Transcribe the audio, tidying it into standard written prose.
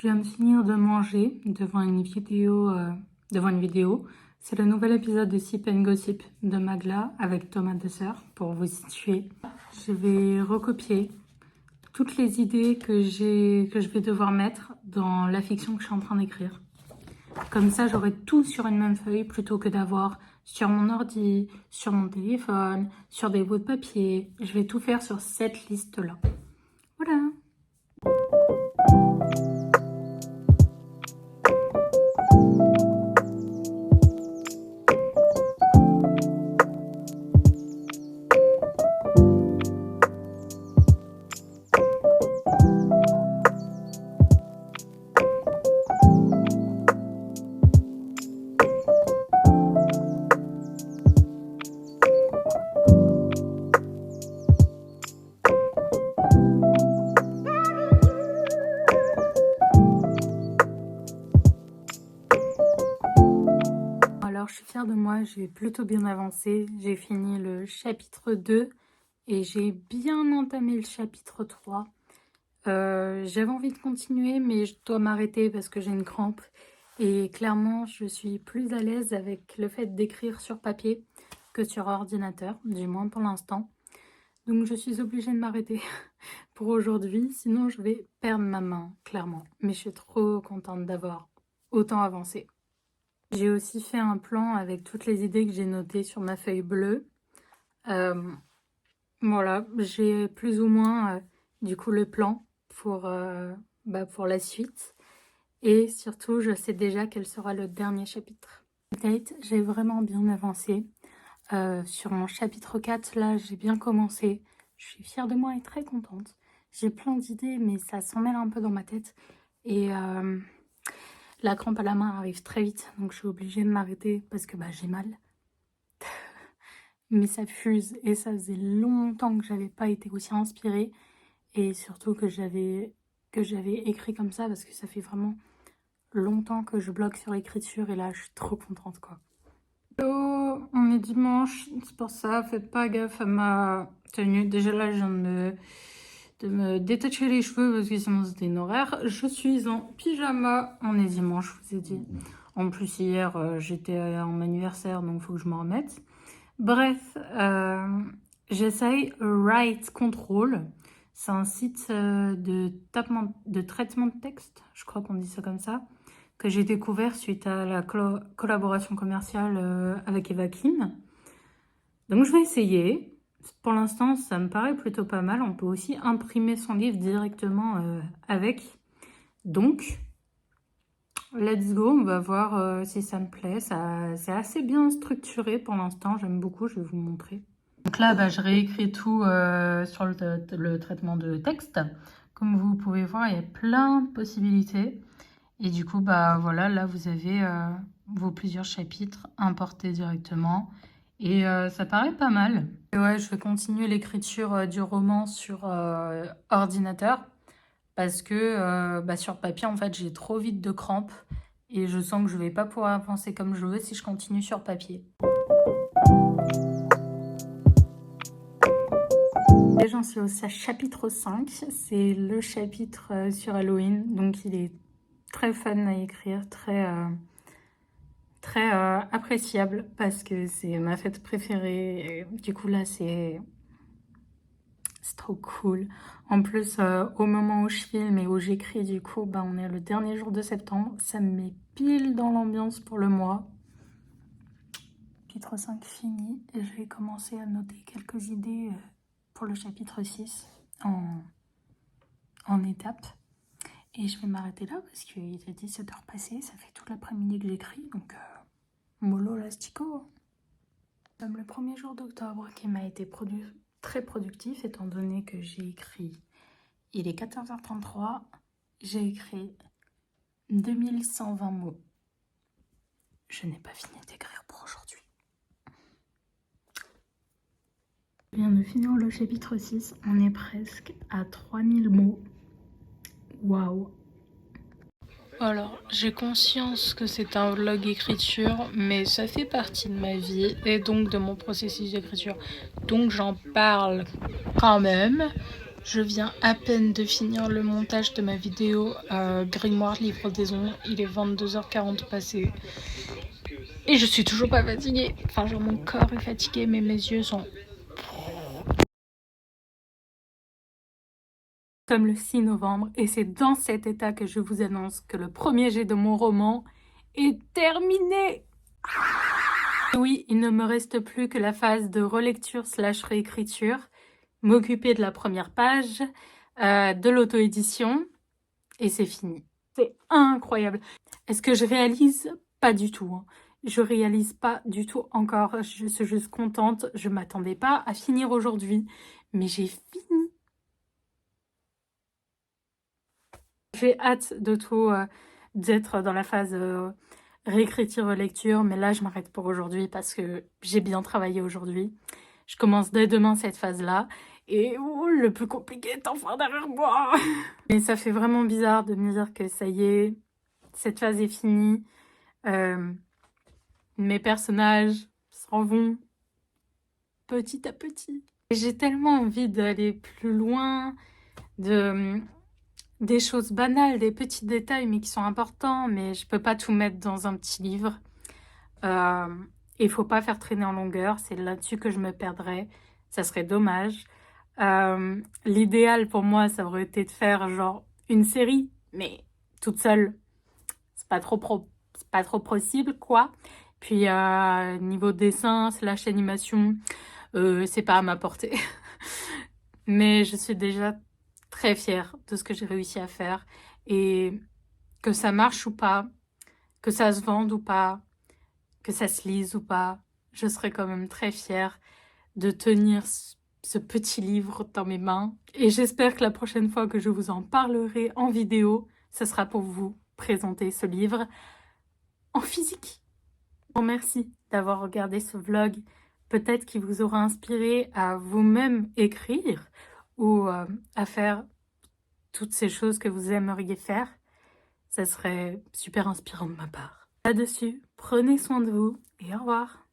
viens de finir de manger devant une vidéo. C'est le nouvel épisode de Sip and Gossip de Magla avec Thomas Dessert pour vous situer. Je vais recopier toutes les idées que je vais devoir mettre dans la fiction que je suis en train d'écrire. Comme ça, j'aurai tout sur une même feuille plutôt que d'avoir sur mon ordi, sur mon téléphone, sur des bouts de papier. Je vais tout faire sur cette liste-là. Voilà. Alors, je suis fière de moi, j'ai plutôt bien avancé. J'ai fini le chapitre 2 et j'ai bien entamé le chapitre 3. J'avais envie de continuer, mais je dois m'arrêter parce que j'ai une crampe. Et clairement, je suis plus à l'aise avec le fait d'écrire sur papier que sur ordinateur, du moins pour l'instant. Donc, je suis obligée de m'arrêter pour aujourd'hui, sinon je vais perdre ma main, clairement. Mais je suis trop contente d'avoir autant avancé. J'ai aussi fait un plan avec toutes les idées que j'ai notées sur ma feuille bleue. Voilà, j'ai plus ou moins du coup le plan pour la suite. Et surtout, je sais déjà quel sera le dernier chapitre. Update, j'ai vraiment bien avancé. Sur mon chapitre 4, là, j'ai bien commencé. Je suis fière de moi et très contente. J'ai plein d'idées, mais ça s'en mêle un peu dans ma tête. Et la crampe à la main arrive très vite, donc je suis obligée de m'arrêter parce que j'ai mal. Mais ça fuse et ça faisait longtemps que j'avais pas été aussi inspirée. Et surtout que j'avais écrit comme ça parce que ça fait vraiment longtemps que je bloque sur l'écriture et là je suis trop contente quoi. Hello, on est dimanche, c'est pour ça, faites pas gaffe à ma tenue. Déjà là je viens de me détacher les cheveux parce que sinon c'était une horaire. Je suis en pyjama, on est dimanche, je vous ai dit. En plus hier j'étais à mon anniversaire donc il faut que je m'en remette. Bref, j'essaye Write Control. C'est un site de traitement de texte, je crois qu'on dit ça comme ça, que j'ai découvert suite à la collaboration commerciale avec Eva Kim. Donc je vais essayer. Pour l'instant, ça me paraît plutôt pas mal. On peut aussi imprimer son livre directement avec. Donc, let's go, on va voir si ça me plaît. C'est assez bien structuré pour l'instant, j'aime beaucoup, je vais vous montrer. Donc là, je réécris tout sur le traitement de texte. Comme vous pouvez voir, il y a plein de possibilités. Et du coup, voilà, là, vous avez vos plusieurs chapitres importés directement. Et ça paraît pas mal. Et ouais, je vais continuer l'écriture du roman sur ordinateur. Parce que sur papier, en fait, j'ai trop vite de crampes. Et je sens que je vais pas pouvoir avancer comme je veux si je continue sur papier. Et j'en suis au chapitre 5. C'est le chapitre sur Halloween. Donc, il est très fun à écrire, très appréciable parce que c'est ma fête préférée. Et du coup, là, c'est trop cool. En plus, au moment où je filme et où j'écris, du coup, on est le dernier jour de septembre. Ça me met pile dans l'ambiance pour le mois. Chapitre 5 fini. Et je vais commencer à noter quelques idées pour le chapitre 6 en étapes. Et je vais m'arrêter là parce qu'il est 17h passé. Ça fait toute l'après-midi que j'écris. Donc, mollo lastico. Comme le premier jour d'octobre qui m'a été très productif étant donné que j'ai écrit, il est 14h33, j'ai écrit 2120 mots. Je n'ai pas fini d'écrire pour aujourd'hui. Je viens de finir le chapitre 6, on est presque à 3000 mots. Waouh! Alors, j'ai conscience que c'est un vlog écriture, mais ça fait partie de ma vie et donc de mon processus d'écriture. Donc j'en parle quand même. Je viens à peine de finir le montage de ma vidéo Grimoire Livre des Ombres. Il est 22h40 passé. Et je suis toujours pas fatiguée. Enfin, genre mon corps est fatigué, mais mes yeux sont... Comme le 6 novembre. Et c'est dans cet état que je vous annonce que le premier jet de mon roman est terminé. Oui, il ne me reste plus que la phase de relecture / réécriture. M'occuper de la première page, de l'auto-édition. Et c'est fini. C'est incroyable. Est-ce que je réalise? Pas du tout. Hein. Je réalise pas du tout encore. Je suis juste contente. Je m'attendais pas à finir aujourd'hui. Mais j'ai fini. J'ai hâte de tout, d'être dans la phase réécriture, lecture. Mais là, je m'arrête pour aujourd'hui parce que j'ai bien travaillé aujourd'hui. Je commence dès demain cette phase-là. Et le plus compliqué est enfin derrière moi. Mais ça fait vraiment bizarre de me dire que ça y est, cette phase est finie. Mes personnages s'en vont petit à petit. J'ai tellement envie d'aller plus loin, des choses banales, des petits détails, mais qui sont importants, mais je peux pas tout mettre dans un petit livre. Il faut pas faire traîner en longueur, c'est là-dessus que je me perdrais. Ça serait dommage. L'idéal pour moi, ça aurait été de faire genre une série, mais toute seule. C'est pas trop possible, quoi. Puis niveau dessin / animation, c'est pas à ma portée. Mais je suis déjà très fière de ce que j'ai réussi à faire. Et que ça marche ou pas, que ça se vende ou pas, que ça se lise ou pas, je serais quand même très fière de tenir ce petit livre dans mes mains. Et j'espère que la prochaine fois que je vous en parlerai en vidéo, ce sera pour vous présenter ce livre en physique. Bon, merci d'avoir regardé ce vlog. Peut-être qu'il vous aura inspiré à vous-même écrire ou à faire toutes ces choses que vous aimeriez faire. Ça serait super inspirant de ma part. Là-dessus, prenez soin de vous et au revoir.